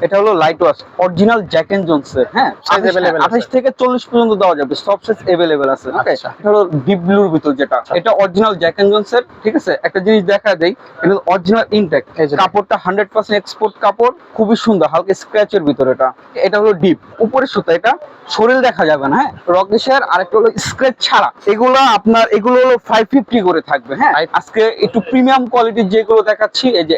এটা হলো light wash original Jack and জোনসের। হ্যাঁ, সাইজ अवेलेबल 28 থেকে 40 পর্যন্ত দেওয়া যাবে, সব সাইজ अवेलेबल আছে। ওকে, আচ্ছা। এটা হলো ডিপ ব্লুর ভিতর যেটা, এটা অরিজিনাল জ্যাক এন্ড জোনসের। ঠিক আছে, একটা জিনিস দেখা দেই, এটা অরিজিনাল ইনটেক, কাপড়টা 100% এক্সপোর্ট কাপড়, খুবই সুন্দর, হালকা স্ক্র্যাচের ভিতর। এটা হলো ডিপ উপরে সুতা, এটা শরীর দেখা যাবে না। হ্যাঁ, রকেশের আরেকটা হলো স্ক্র্যাচ ছাড়া, এগুলো হলো 550 করে থাকবে। হ্যাঁ, আজকে একটু প্রিমিয়াম কোয়ালিটির যেগুলো দেখাচ্ছি, এই যে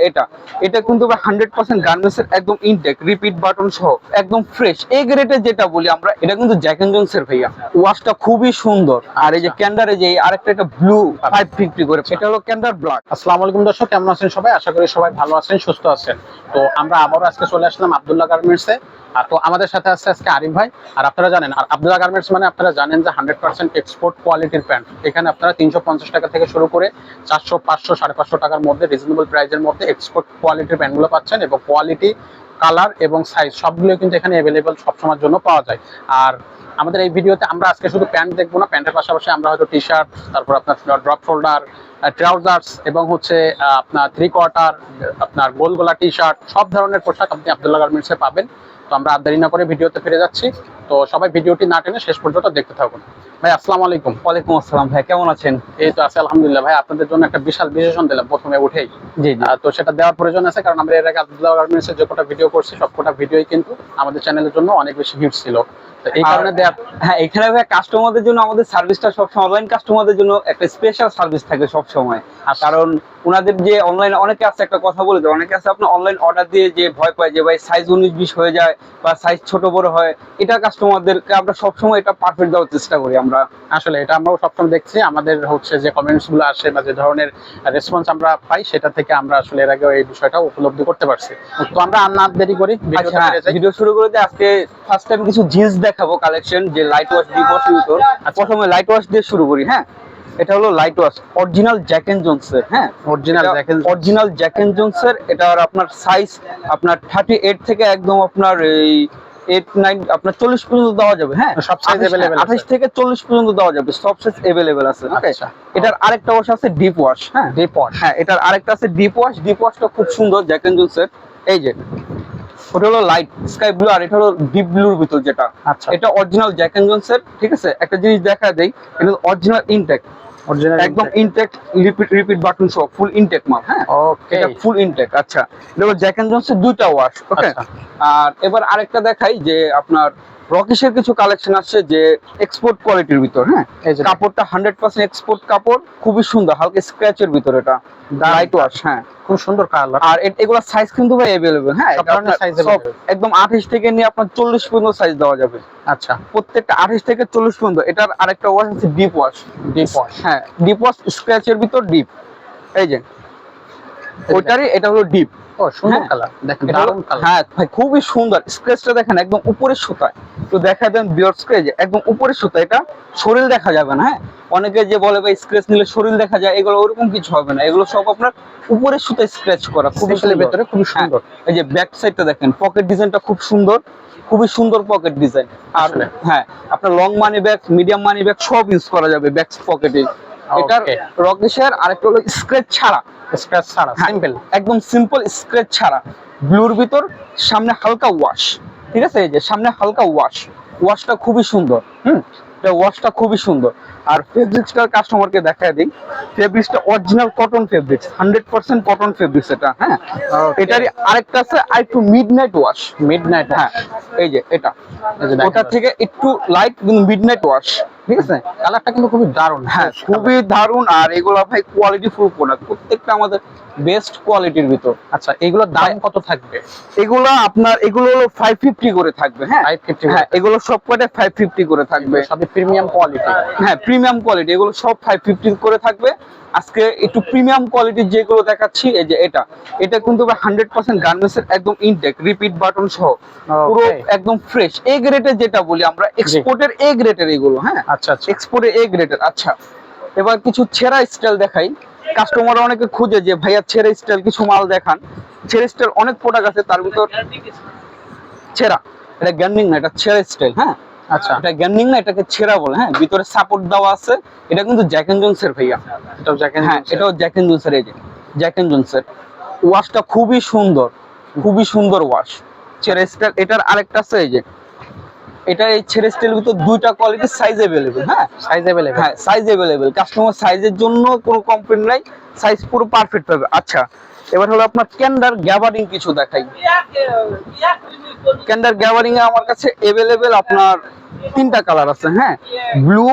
এটা কিন্তু 100% গার্মেন্টস এর, একদম ইনটেক, রিপিট বাটন সহ, একদম ফ্রেশ এ গ্রেডের যেটা বলি আমরা, এটা কিন্তু জ্যাক এন্ড জোনস এর ভাইয়া। ওয়াশটা খুবই সুন্দর। আর এই যে ক্যান্ডারে যে আরেকটা, এটা ব্লু 550 করে, এটা হলো ক্যান্ডার ব্ল্যাক। আসসালামু আলাইকুম দর্শক, কেমন আছেন সবাই? আশা করি সবাই ভালো আছেন, সুস্থ আছেন। তো আমরা আবারও আজকে চলে আসলাম আব্দুল্লাহ গার্মেন্টসে। তো আমাদের সাথে আছে আজকে আরিফ ভাই। আর আপনারা জানেন, আর আব্দুল্লাহ গার্মেন্টস মানে আপনারা জানেন যে 100% এক্সপোর্ট কোয়ালিটির প্যান্ট। এখানে আপনারা 350 টাকা থেকে শুরু করে 400, 500, 550 টাকার মধ্যে রিজনেবল প্রাইসের মধ্যে এক্সপোর্ট কোয়ালিটির প্যান্টগুলো পাচ্ছেন, এবং কোয়ালিটি, কালার এবং সাইজ সবগুলো কিন্তু এখানে অ্যাভেলেবল সবসময়ের জন্য পাওয়া যায়। আর আমাদের এই ভিডিওতে আমরা আজকে শুধু প্যান্ট দেখবো না, প্যান্টের পাশাপাশি আমরা হয়তো টি শার্ট, তারপর আপনার ড্রপ শোল্ডার, ট্রাউজার্স এবং হচ্ছে আপনার 3/4, আপনার গোল গলা টি শার্ট, সব ধরনের পোশাক আপনি আব্দুল্লাহ গার্মেন্টসে পাবেন। তো আমরা আর দেরি না করে ভিডিওতে ফিরে যাচ্ছি। তো সবাই ভিডিওটি না টেনে শেষ পর্যন্ত দেখতে থাকুন। ভাই আসসালামু আলাইকুম। ওয়ালাইকুম আসসালাম ভাই, কেমন আছেন? এই তো আছে আলহামদুলিল্লাহ। ভাই আপনাদের জন্য একটা বিশাল বিশেষণ দিলাম প্রথমে উঠেই। জি জি। তো সেটা দেওয়ার প্রয়োজন আছে, কারণ আমরা এর আগে আব্দুল্লাহ গার্মেন্টসের যে কটা ভিডিও করছি, সবকটা ভিডিওই কিন্তু আমাদের চ্যানেলের জন্য অনেক বেশি হিট ছিল। তো এই কারণে হ্যাঁ, এখানে ভাই কাস্টমারদের জন্য আমাদের সার্ভিসটা সবসময়, অনলাইন কাস্টমারদের জন্য একটা স্পেশাল সার্ভিস থাকে সব সময়। কারণ ওনাদের যে অনলাইনে অনেকে আছে, একটা কথা বলে দেয়, অনেকে আছে আপনার অনলাইন অর্ডার দিয়ে যে ভয় পায় যে ভাই সাইজ 19-20 হয়ে যায় বা সাইজ ছোট বড় হয়। এটা কাস্টমারদেরকে আমরা সবসময় এটা পারফেক্ট দেওয়ার চেষ্টা করি। আমরা আসলে এটা আমরাও সবসময় দেখছি, আমাদের হচ্ছে যে কমেন্টস গুলো আসে বা যে ধরনের রেসপন্স আমরা পাই, সেটা থেকে আমরা আসলে এর আগে এই বিষয়টা উপলব্ধি করতে পারছি। তো আমরা আর না দেরি করি, ভিডিও শুরু করে দিয়ে আজকে ফার্স্ট টাইম কিছু জিন্স দেখাবো কালেকশন, যে লাইট ওয়াশ, ডিপ ওয়াশের ভিতর। প্রথমে লাইট ওয়াশ দিয়ে শুরু করি। হ্যাঁ, এটা হলো light wash original Jack and Jones এর। হ্যাঁ, অরিজিনাল জ্যাক এন্ড জোনস এর। এটা আর আপনার সাইজ আপনার 38 থেকে একদম আপনার এই 8-9 আপনার 40 পর্যন্ত দেওয়া যাবে। হ্যাঁ, সব সাইজ अवेलेबल, 28 থেকে 40 পর্যন্ত দেওয়া যাবে, সব সাইজ अवेलेबल আছে। ওকে, এটার আরেকটা ওয়াশ আছে ডিপ ওয়াশ। হ্যাঁ, ডিপ ওয়াশ। হ্যাঁ, এটার আরেকটা আছে ডিপ ওয়াশ। ডিপ ওয়াশটা খুব সুন্দর জ্যাক এন্ড জোনস এর। এই যে ওটা হলো লাইট স্কাই ব্লু, আর এটা হলো ডিপ ব্লুর ভিতর যেটা। আচ্ছা, এটা অরিজিনাল জ্যাক এন্ড জোনস এর। ঠিক আছে, একটা জিনিস দেখা দেই, এটা অরিজিনাল ইনটেক, একদম ইনটেক, রিপিট বাটন সহ, ফুল ইনটেক মাল। হ্যাঁ, ওকে, এটা ফুল ইনটেক। আচ্ছা, এটা জ্যাক এন্ড জোনস এর দুইটা ওয়াশ। ওকে, আর এবার আরেকটা দেখাই যে আপনার রকেশের কিছু কালেকশন আসছে যে এক্সপোর্ট কোয়ালিটির ভিতর। হ্যাঁ, কাপড়টা 100% এক্সপোর্ট কাপড়, খুবই সুন্দর, হালকা স্ক্র্যাচের ভিতর। এটা লাইট ওয়াশ। হ্যাঁ, খুব সুন্দর কালার। আর এগুলা সাইজ কিন্তু ভাই अवेलेबल। হ্যাঁ, সব ধরনের সাইজ अवेलेबल, একদম 28 থেকে নিয়ে আপনার 40 পর্যন্ত সাইজ দেওয়া যাবে। আচ্ছা, প্রত্যেকটা 28 থেকে 40 পর্যন্ত। এটার আরেকটা ওয়াশ আছে ডিপ ওয়াশ। ডিপ ওয়াশ, হ্যাঁ, ডিপ ওয়াশ স্ক্র্যাচের ভিতর ডিপ। এই যে ওইটারই, এটা হলো ডিপ। ও সুন্দর কালার, দেখেন দারুণ কালার। হ্যাঁ ভাই, খুবই সুন্দর। স্ক্র্যাচটা দেখেন একদম উপরের সুতায়, তো দেখা দেন ভিউয়ার্স কে যে একদম উপরের সুতা, এটা শরীর দেখা যাবে না। হ্যাঁ, অনেকে যে বলে ভাই স্ক্র্যাচ নিলে শরীর দেখা যায়, এগুলো ওরকম কিছু হবে না। এগুলো সব আপনার উপরের সুতায় স্ক্র্যাচ করা, খুবই ভেতরে খুব সুন্দর। এই যে ব্যাক সাইডটা দেখেন, পকেট ডিজাইনটা খুব সুন্দর, খুবই সুন্দর পকেট ডিজাইন। আর হ্যাঁ, আপনার long money bag, medium money bag সব ইউজ করা যাবে ব্যাক পকেটে। এটার রকেশের আরেকটা হলো স্ক্র্যাচ ছাড়া, স্ক্র্যাচ ছাড়া, সিম্পল, একদম সিম্পল স্ক্র্যাচ ছাড়া, ব্লুর ভিতর, সামনে হালকা ওয়াশ। ঠিক আছে, এই যে সামনে হালকা ওয়াশ, ওয়াশটা খুবই সুন্দর। এটা ওয়াশটা খুবই সুন্দর। আর ফেব্রিক্সটা কাস্টমারকে দেখায় দিই, ফেব্রিক্সটা original cotton fabrics, 100% cotton fabrics এটা। হ্যাঁ, এটারই আরেকটা আছে আরেকটু মিডনাইট ওয়াশ। মিডনাইট, হ্যাঁ, এই যে এটা ওটা থেকে একটু লাইট কিন্তু মিডনাইট ওয়াশ। ঠিক আছে, কালারটা কিন্তু খুবই দারুণ। হ্যাঁ, খুবই দারুণ। আর এগুলো ভাই কোয়ালিটি ফুল প্রোডাক্ট, প্রত্যেকটা আমাদের বেস্ট কোয়ালিটির ভিতর। আচ্ছা, এগুলোর দাম কত থাকবে? এগুলো হলো 550 করে থাকবে। হ্যাঁ, 550, হ্যাঁ, এগুলো সব কয়টা 550 করে থাকবে, সবই প্রিমিয়াম কোয়ালিটি। হ্যাঁ, প্রিমিয়াম কোয়ালিটি, এগুলো সব 550 করে থাকবে। আজকে একটু প্রিমিয়াম কোয়ালিটির যেগুলো দেখাচ্ছি, এই যে এটা কিন্তু 100% গার্মেন্টস এর, একদম ইনটেক, রিপিট বাটন সহ, পুরো একদম ফ্রেশ এ গ্রেডের যেটা বলি আমরা, এক্সপোর্টের এ গ্রেডের এগুলো। হ্যাঁ, আচ্ছা, এক্সপোর্টের এ গ্রেডের। আচ্ছা, এবার কিছু ছেঁড়া স্টাইল দেখাই। কাস্টমার অনেকে খুঁজে যে ভাইয়া ছেঁড়া স্টাইল কিছু মাল দেখান। ছেঁড়া স্টাইল অনেক প্রোডাক্ট আছে, তার ভিতর ছেঁড়া, এটা গ্যান্ডিং না, এটা ছেঁড়া স্টাইল। হ্যাঁ, আচ্ছা, এটা গ্যান্ডিং না, এটাকে ছেঁড়া বলে। হ্যাঁ, ভিতরে সাপোর্ট দেওয়া আছে। এটা কিন্তু জ্যাক এন্ড জোনস এর ভাইয়া, এটাও জ্যাক এন্ড, হ্যাঁ, এটাও জ্যাক এন্ড জোনস এর। এই যে জ্যাক এন্ড জোনস এর ওয়াশটা খুবই সুন্দর, খুবই সুন্দর ওয়াশ। Chair style. এটার আরেকটা আছে এই যে, এটা এই চেয়ার স্টাইলের ভিতর দুইটা কোয়ালিটি সাইজ अवेलेबल। হ্যাঁ, সাইজ अवेलेबल। হ্যাঁ সাইজ अवेलेबल, কাস্টমার সাইজের জন্য কোনো কমপ্লেইন নাই, সাইজ পুরো পারফেক্ট পাবে। আচ্ছা, এবার হলো আপনার ক্যান্ডার গ্যাবারিং কিছু দেখাই। ক্যান্ডার গ্যাবারিং এ আমার কাছে अवेलेबल আপনার তিনটা কালার আছে। হ্যাঁ, blue,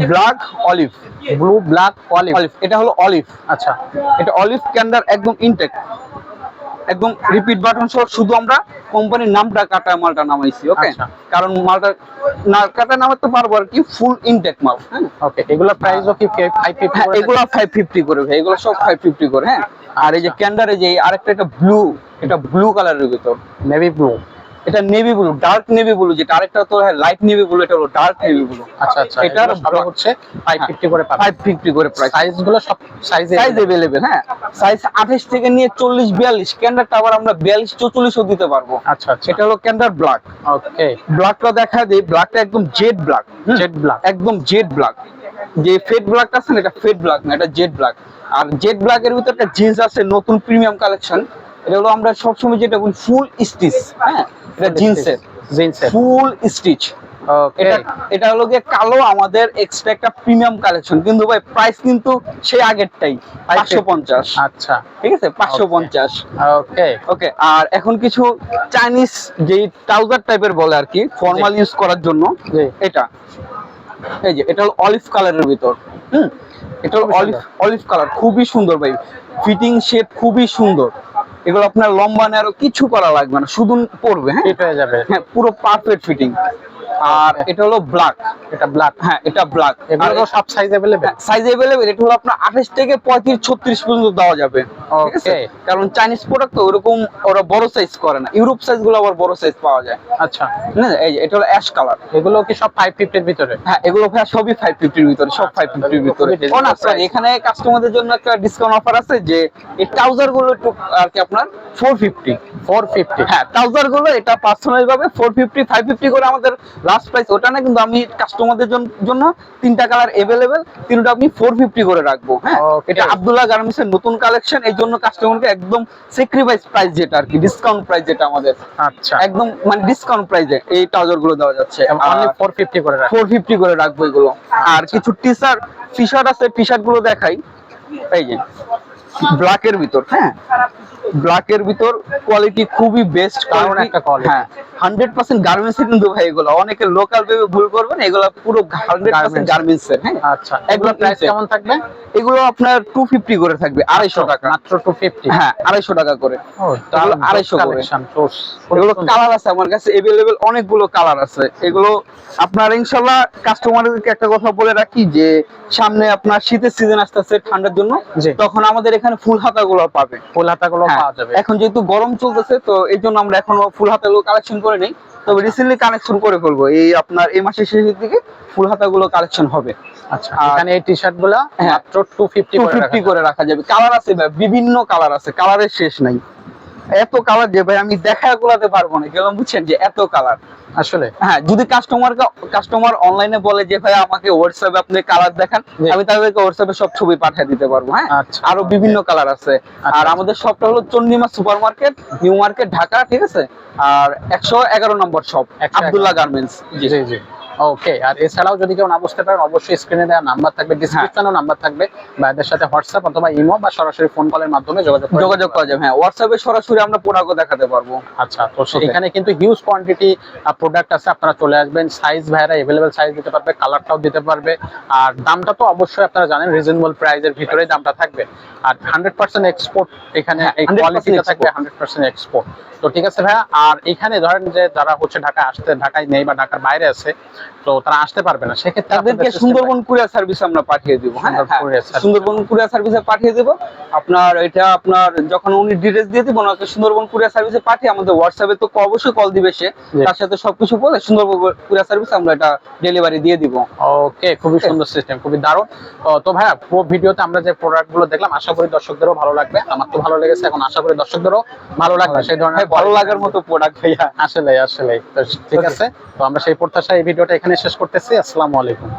black, olive. Blue, black, olive. Olive, এটা হলো অলিভ। আচ্ছা, এটা অলিভ ক্যান্ডার একদম ইনটেক, একদম রিপিট বাটন সহ, শুধু আমরা কোম্পানির নামটা কাটা মালটা নামাইছি। ওকে, আচ্ছা। কারণ মালটা না কাটা নামাতে পারবো আর কি, ফুল ইনটেক মাল। হ্যাঁ, ওকে, এগুলোর প্রাইসও কি 550? হ্যাঁ এগুলো 550 করে ভাই, এগুলো সব 550 করে। হ্যাঁ, আর এই যে ক্যান্ডারে যে আরেকটা, এটা ব্লু, এটা ব্লু কালারের ভিতর, নেভি ব্লু। এটা navy blue, dark navy blue, যেটা আরেকটা তো লাইট নেভি ব্লু, এটা হলো ডার্ক নেভি ব্লু। আচ্ছা আচ্ছা, এটার এটার সব হচ্ছে 550 করে পাবেন। 550 করে প্রাইস। সাইজগুলো সব সাইজে সাইজ अवेलेबल। হ্যাঁ, সাইজ 28 থেকে নিয়ে 40 42, ক্যান্ডারটা আবার আমরা 42 44 ও দিতে পারবো। আচ্ছা আচ্ছা, এটা হলো ক্যান্ডার ব্ল্যাক। ওকে। ব্ল্যাকটা দেখা দেই, ব্ল্যাকটা একদম জেড ব্ল্যাক। জেড ব্ল্যাক, একদম জেড ব্ল্যাক। যে ফেড ব্ল্যাকটা আছে না, এটা ফেড ব্ল্যাক না, এটা জেড ব্ল্যাক। আর জেড ব্ল্যাক এর ভিতর একটা জিন্স আছে নতুন প্রিমিয়াম কালেকশন, এটা হলো আমরা সবসময় যেটা বলি ফুল স্টিচ। হ্যাঁ, এটা জিন্সের ফুল স্টিচ। ওকে। এটা এটা হলো গিয়ে কালো, আমাদের এক্সট্রা একটা প্রিমিয়াম কালেকশন, কিন্তু ভাই প্রাইস কিন্তু সেই আগেরটাই 550। আচ্ছা, ঠিক আছে, 550। ওকে ওকে, আর এখন কিছু চাইনিজ যে ট্রাউজার টাইপের বলে আর কি, ফর্মাল ইউজ করার জন্য। জি। এটা এই যে, এটা হলো অলিভ কালারের ভিতর। এটা হলো অলিভ, অলিভ কালার, খুবই সুন্দর ভাই, ফিটিং শেপ খুবই সুন্দর। এগুলো আপনার লম্বা ন্যারো কিছু করা লাগবে না, শুধু পরবে। হ্যাঁ, ফিট হয়ে যাবে। হ্যাঁ পুরো পারফেক্ট ফিটিং। আর এটা হলো ব্ল্যাক, এটা ব্ল্যাক। হ্যাঁ এটা ব্ল্যাক। এগুলো সব সাইজ अवेलेबल। সাইজ अवेलेबल, এটা হলো আপনার 28 থেকে 35 36 পর্যন্ত দেওয়া যাবে। ঠিক আছে, ওকে। কারণ চাইনিজ প্রোডাক্ট তো ওরকম ওরা বড় সাইজ করে না, ইউরোপ সাইজ গুলো আবার বড় সাইজ পাওয়া যায়। আচ্ছা, না এই যে, এটা হলো অ্যাশ কালার। এগুলো কি সব 550 এর ভিতরে? হ্যাঁ, এগুলো ভাই সবই 550 এর ভিতরে, সব 550 এর ভিতরে। খুবই ও না স্যার, এখানে কাস্টমারদের জন্য একটা ডিসকাউন্ট অফার আছে, যে এই ট্রাউজার গুলো একটু আর কি আপনার 450। 450। হ্যাঁ, ট্রাউজার গুলো এটা পার্সোনাল ভাবে 450 550 করে আমাদের লাস্ট প্রাইস ওটা না, কিন্তু আমি কাস্টমারদের জন্য তিনটা কালার अवेलेबल, তিনটা আমি 450 করে রাখবো। হ্যাঁ, Okay. এটা আব্দুল্লাহ গার্মেন্টস এর নতুন কালেকশন, এই জন্য কাস্টমারকে একদম স্যাক্রিফাইস প্রাইস যেটা আর কি, ডিসকাউন্ট প্রাইস যেটা আমাদের, আচ্ছা, একদম মানে ডিসকাউন্ট প্রাইসে এই ট্রাউজার গুলো দেওয়া যাচ্ছে। অনলি 450 করে রাখেন। 450 করে রাখবো এগুলো। আর কিছু টি শার্ট আছে, টি শার্ট গুলো দেখাই। এই যে ব্ল্যাকের ভিতর, হ্যাঁ ব্ল্যাকের ভিতর কোয়ালিটি খুবই বেস্ট, দারুণ একটা quality। হ্যাঁ 100% গার্মেন্টস এর, কিন্তু ভাই এগুলো অনেকে লোকাল ভেবে ভুল করবেন, এগুলো পুরো 100% গার্মেন্টস এর। হ্যাঁ, আচ্ছা, এগুলো প্রাইস কেমন থাকবে? এগুলো আপনার 250 করে থাকবে, 250 টাকা মাত্র 250। হ্যাঁ 250 টাকা করে। ও, এগুলো 250 করে। Collection source. এগুলো কালার আছে আমার কাছে अवेलेबल, অনেকগুলো কালার আছে। এগুলো আপনার ইনশাআল্লাহ কাস্টমারদেরকে একটা কথা বলে রাখি, যে সামনে আপনার শীতের সিজন আসতেছে ঠান্ডার জন্য, জি। তখন আমাদের এখানে ফুল হাতাগুলো পাবে। ফুল হাতাগুলো হ্যাঁ, পাওয়া যাবে। এখন যেহেতু গরম চলতেছে, তো এই জন্য আমরা এখনো ফুল হাতাগুলো কালেকশন করে নেই, তবে রিসেন্টলি কালেকশন করে ফেলবো। এই আপনার এই মাসের শেষের দিকে ফুল হাতাগুলো কালেকশন হবে। আচ্ছা, এখানে এই টি-শার্ট গুলো হ্যাঁ, মাত্র 250 করে 250 করে রাখা যাবে। কালার আছে ভাই, বিভিন্ন কালার আছে, কালারের শেষ নাই। এত কালার যে ভাই আমি দেখায় গোলাতে পারবো না, গেলাম বুঝছেন যে এত কালার। আসলে হ্যাঁ, যদি কাস্টমার অনলাইনে বলে যে ভাই আমাকে হোয়াটসঅ্যাপে আপনি কালার দেখান, জি। আমি তাদেরকে হোয়াটসঅ্যাপে সব ছবি পাঠিয়ে দিতে পারবো। হ্যাঁ, আচ্ছা। আরো বিভিন্ন কালার আছে। আর আমাদের শপটা হলো Chandima super market, new market, Dhaka. ঠিক আছে, আর 111 নম্বর শপ, 111 আব্দুল্লাহ গার্মেন্টস। জি জি। ওকে, আর এছাড়াও যদি কেউ না বুঝতে পারেন, অবশ্যই স্ক্রিনে দেওয়া নাম্বার থাকবে, ডিসক্রিপশনেও নাম্বার থাকবে, বা এদের সাথে হোয়াটসঅ্যাপ অথবা ইমো বা সরাসরি ফোন কলের মাধ্যমে যোগাযোগ করা যাবে। হ্যাঁ, হোয়াটসঅ্যাপে সরাসরি আমরা প্রোডাক্টও দেখাতে পারবো। আচ্ছা, তো এখানে কিন্তু হিউজ কোয়ান্টিটি প্রোডাক্ট আছে, আপনারা চলে আসবেন। সাইজ ভাইরা अवेलेबल সাইজ দিতে পারবে, কালারটাও দিতে পারবে। আর দামটা তো অবশ্যই আপনারা জানেন, রিজনেবল প্রাইসের ভিতরেই দামটা থাকবে। আর 100% এক্সপোর্ট, এখানে এই কোয়ালিটিটা থাকবে 100% এক্সপোর্ট। তো ঠিক আছে ভাইয়া, আর এখানে ধরেন যে যারা হচ্ছে ঢাকায় নেই বা ঢাকার বাইরে আছে, তো তারা আসতে পারবে না, সেক্ষেত্রে তাদেরকে সুন্দরবন কুরিয়ার সার্ভিস আমরা পাঠিয়ে দিব। হ্যাঁ, সুন্দরবন কুরিয়ার সার্ভিসে পাঠিয়ে দেব। আপনার এটা আপনার যখন উনি ডিটেইলস দিয়ে দিবেন, ওনাকে সুন্দরবন কুরিয়ার সার্ভিসে পাঠিয়ে আমাদের হোয়াটসঅ্যাপে তো অবশ্যই কল দিবে সে, তার সাথে সবকিছু বলে সুন্দরবন কুরিয়ার সার্ভিস আমরা এটা ডেলিভারি দিয়ে দিব। ওকে, খুবই সুন্দর সিস্টেম, খুবই দারুণ। তো ভাইয়া, পুরো ভিডিওতে আমরা যে প্রোডাক্ট গুলো দেখলাম, আশা করি দর্শকদেরও ভালো লাগবে। আমার তো ভালো লেগেছে, এখন আশা করি দর্শকদেরও ভালো লাগবে। সেই ধরনের ভালো লাগার মতো প্রোডাক্ট ভাইয়া। আসলে তো ঠিক আছে, তো আমরা সেই প্রত্যাশায় এই ভিডিওটা এখানে শেষ করতেছি। আসসালামু আলাইকুম।